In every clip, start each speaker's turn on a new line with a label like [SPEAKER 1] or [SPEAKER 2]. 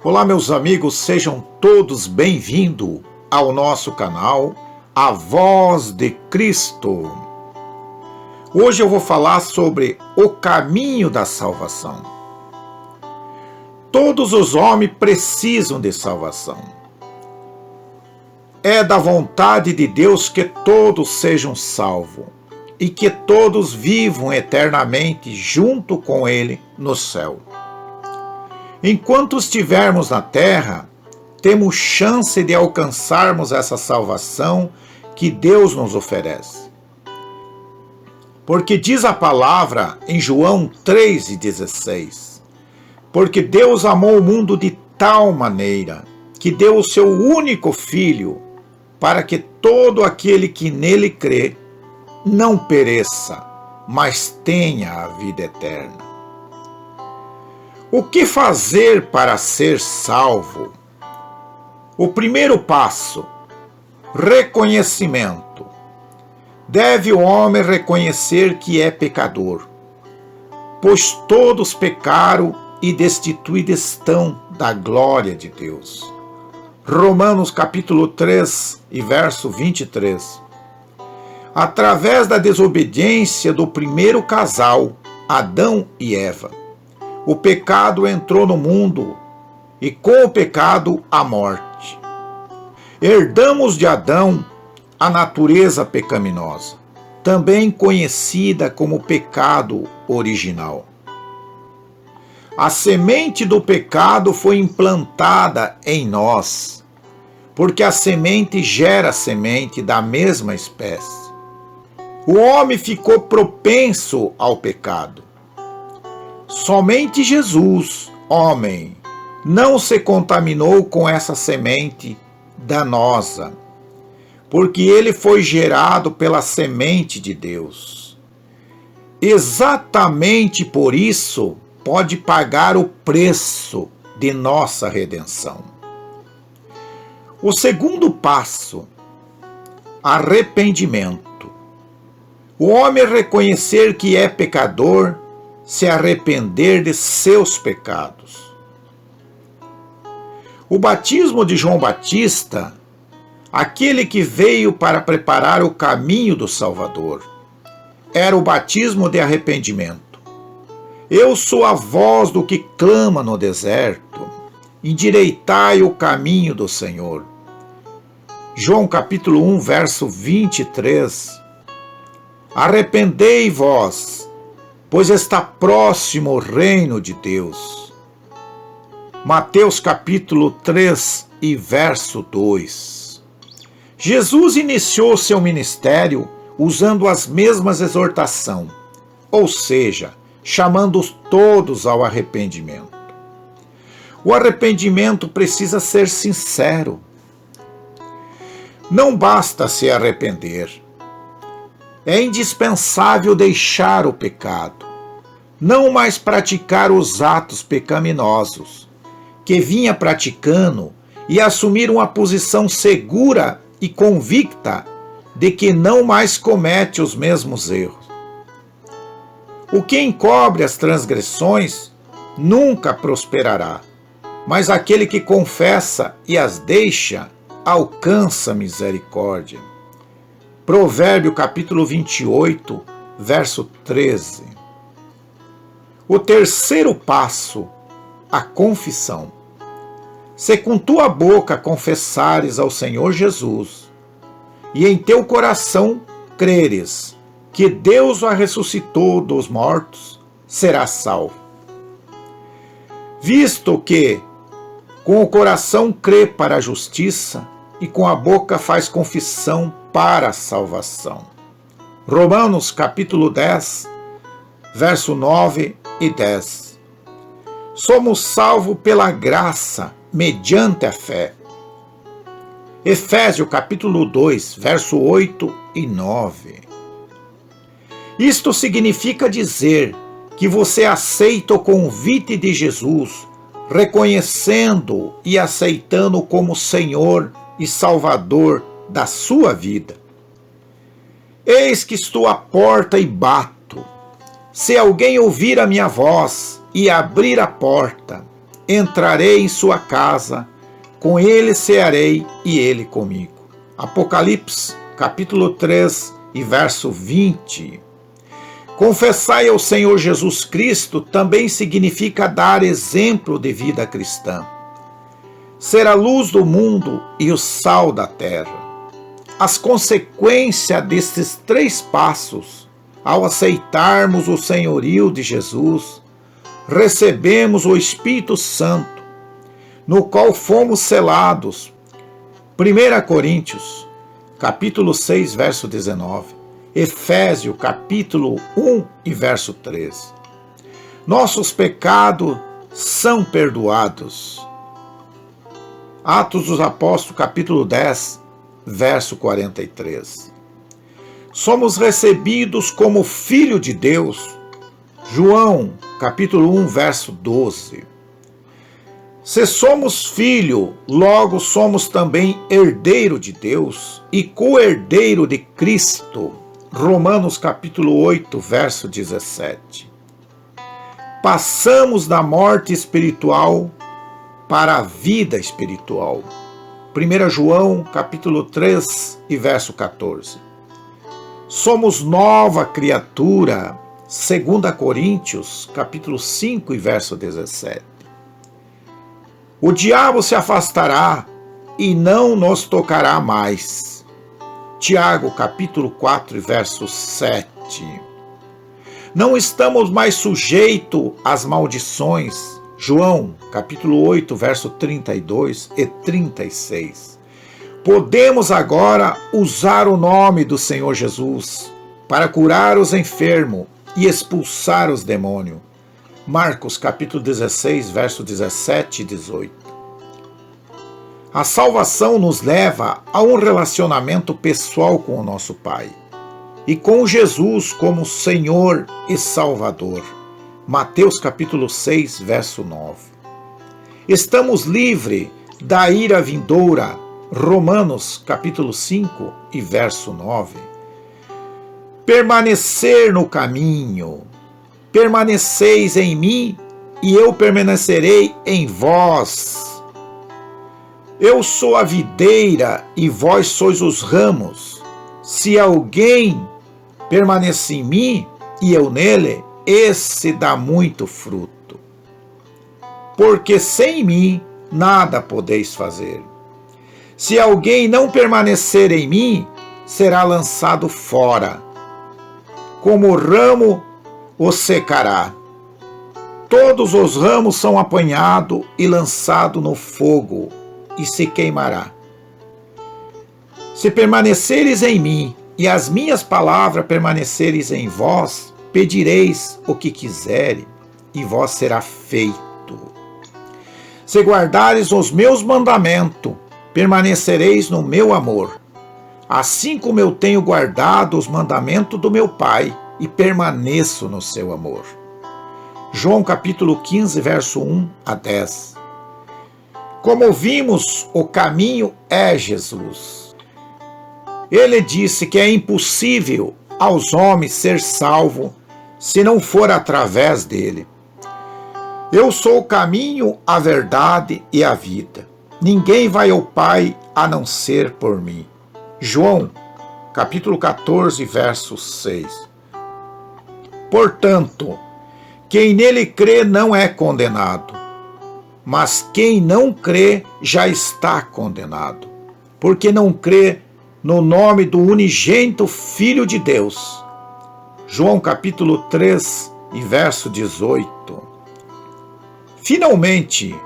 [SPEAKER 1] Olá, meus amigos, sejam todos bem-vindos ao nosso canal A Voz de Cristo. Hoje eu vou falar sobre o caminho da salvação. Todos os homens precisam de salvação. É da vontade de Deus que todos sejam salvos e que todos vivam eternamente junto com Ele no céu. Enquanto estivermos na terra, temos chance de alcançarmos essa salvação que Deus nos oferece. Porque diz a palavra em João 3,16: porque Deus amou o mundo de tal maneira que deu o seu único Filho, para que todo aquele que nele crê não pereça, mas tenha a vida eterna. O que fazer para ser salvo? O primeiro passo: reconhecimento. Deve o homem reconhecer que é pecador, pois todos pecaram e destituídos estão da glória de Deus. Romanos capítulo 3 e verso 23. Através da desobediência do primeiro casal, Adão e Eva, o pecado entrou no mundo e com o pecado a morte. Herdamos de Adão a natureza pecaminosa, também conhecida como pecado original. A semente do pecado foi implantada em nós, porque a semente gera semente da mesma espécie. O homem ficou propenso ao pecado. Somente Jesus, homem, não se contaminou com essa semente danosa, porque ele foi gerado pela semente de Deus. Exatamente por isso, pode pagar o preço de nossa redenção. O segundo passo: arrependimento. O homem reconhecer que é pecador, se arrepender de seus pecados. O batismo de João Batista, aquele que veio para preparar o caminho do Salvador, era o batismo de arrependimento. Eu sou a voz do que clama no deserto, endireitai o caminho do Senhor. João capítulo 1, verso 23. Arrependei-vos, pois está próximo o reino de Deus. Mateus capítulo 3 e verso 2. Jesus iniciou seu ministério usando as mesmas exortações, ou seja, chamando todos ao arrependimento. O arrependimento precisa ser sincero. Não basta se arrepender. É indispensável deixar o pecado, não mais praticar os atos pecaminosos que vinha praticando e assumir uma posição segura e convicta de que não mais comete os mesmos erros. O que encobre as transgressões nunca prosperará, mas aquele que confessa e as deixa alcança misericórdia. Provérbio capítulo 28, verso 13. O terceiro passo: a confissão. Se com tua boca confessares ao Senhor Jesus, e em teu coração creres que Deus o ressuscitou dos mortos, serás salvo. Visto que com o coração crê para a justiça, e com a boca faz confissão para a salvação. Romanos capítulo 10, verso 9 e 10. Somos salvos pela graça, mediante a fé. Efésios capítulo 2, verso 8 e 9. Isto significa dizer que você aceita o convite de Jesus, reconhecendo e aceitando como Senhor e Salvador da sua vida. Eis que estou à porta e bato. Se alguém ouvir a minha voz e abrir a porta, entrarei em sua casa, com ele cearei e ele comigo. Apocalipse, capítulo 3 e verso 20. Confessai ao Senhor Jesus Cristo também significa dar exemplo de vida cristã. Ser a luz do mundo e o sal da terra. As consequências destes 3 passos, ao aceitarmos o senhorio de Jesus, recebemos o Espírito Santo, no qual fomos selados. 1 Coríntios, capítulo 6, verso 19. Efésios, capítulo 1 e verso 13. Nossos pecados são perdoados. Atos dos Apóstolos, capítulo 10, verso 43. Somos recebidos como filho de Deus. João, capítulo 1, verso 12. Se somos filho, logo somos também herdeiro de Deus e co-herdeiro de Cristo. Romanos, capítulo 8, verso 17. Passamos da morte espiritual para a vida espiritual. 1 João, capítulo 3 e verso 14. Somos nova criatura. 2 Coríntios, capítulo 5 e verso 17. O diabo se afastará e não nos tocará mais. Tiago, capítulo 4 e verso 7. Não estamos mais sujeitos às maldições. João, capítulo 8, verso 32 e 36. Podemos agora usar o nome do Senhor Jesus para curar os enfermos e expulsar os demônios. Marcos, capítulo 16, verso 17 e 18. A salvação nos leva a um relacionamento pessoal com o nosso Pai e com Jesus como Senhor e Salvador. Mateus capítulo 6, verso 9. Estamos livres da ira vindoura. Romanos capítulo 5 e verso 9. Permanecer no caminho. Permaneceis em mim e eu permanecerei em vós. Eu sou a videira e vós sois os ramos. Se alguém permanece em mim e eu nele, esse dá muito fruto. Porque sem mim nada podeis fazer. Se alguém não permanecer em mim, será lançado fora. Como o ramo o secará. Todos os ramos são apanhados e lançados no fogo, e se queimará. Se permaneceres em mim, e as minhas palavras permaneceres em vós, pedireis o que quiseres, e vós será feito. Se guardares os meus mandamentos, permanecereis no meu amor, assim como eu tenho guardado os mandamentos do meu Pai, e permaneço no seu amor. João capítulo 15, verso 1 a 10. Como vimos, o caminho é Jesus. Ele disse que é impossível aos homens ser salvo se não for através dele. Eu sou o caminho, a verdade e a vida. Ninguém vai ao Pai a não ser por mim. João, capítulo 14, verso 6. Portanto, quem nele crê não é condenado, mas quem não crê já está condenado, porque não crê no nome do unigênito Filho de Deus. João capítulo 3 e verso 18. Finalmente,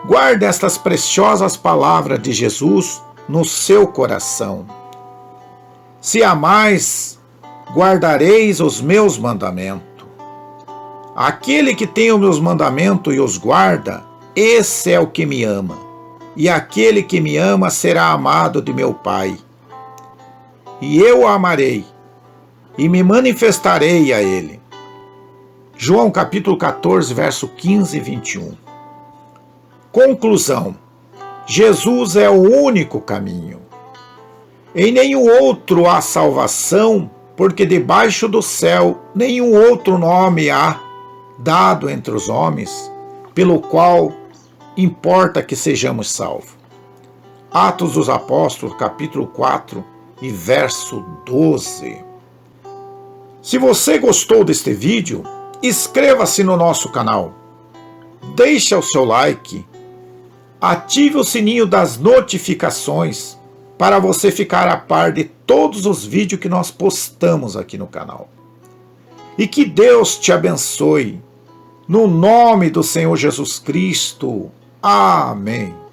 [SPEAKER 1] guarde estas preciosas palavras de Jesus no seu coração. Se amais, guardareis os meus mandamentos. Aquele que tem os meus mandamentos e os guarda, esse é o que me ama. E aquele que me ama será amado de meu Pai. E eu o amarei, e me manifestarei a ele. João capítulo 14, verso 15 e 21. Conclusão. Jesus é o único caminho. Em nenhum outro há salvação, porque debaixo do céu nenhum outro nome há dado entre os homens, pelo qual importa que sejamos salvos. Atos dos Apóstolos, capítulo 4 e verso 12. Se você gostou deste vídeo, inscreva-se no nosso canal, deixe o seu like, ative o sininho das notificações para você ficar a par de todos os vídeos que nós postamos aqui no canal. E que Deus te abençoe, no nome do Senhor Jesus Cristo. Amém.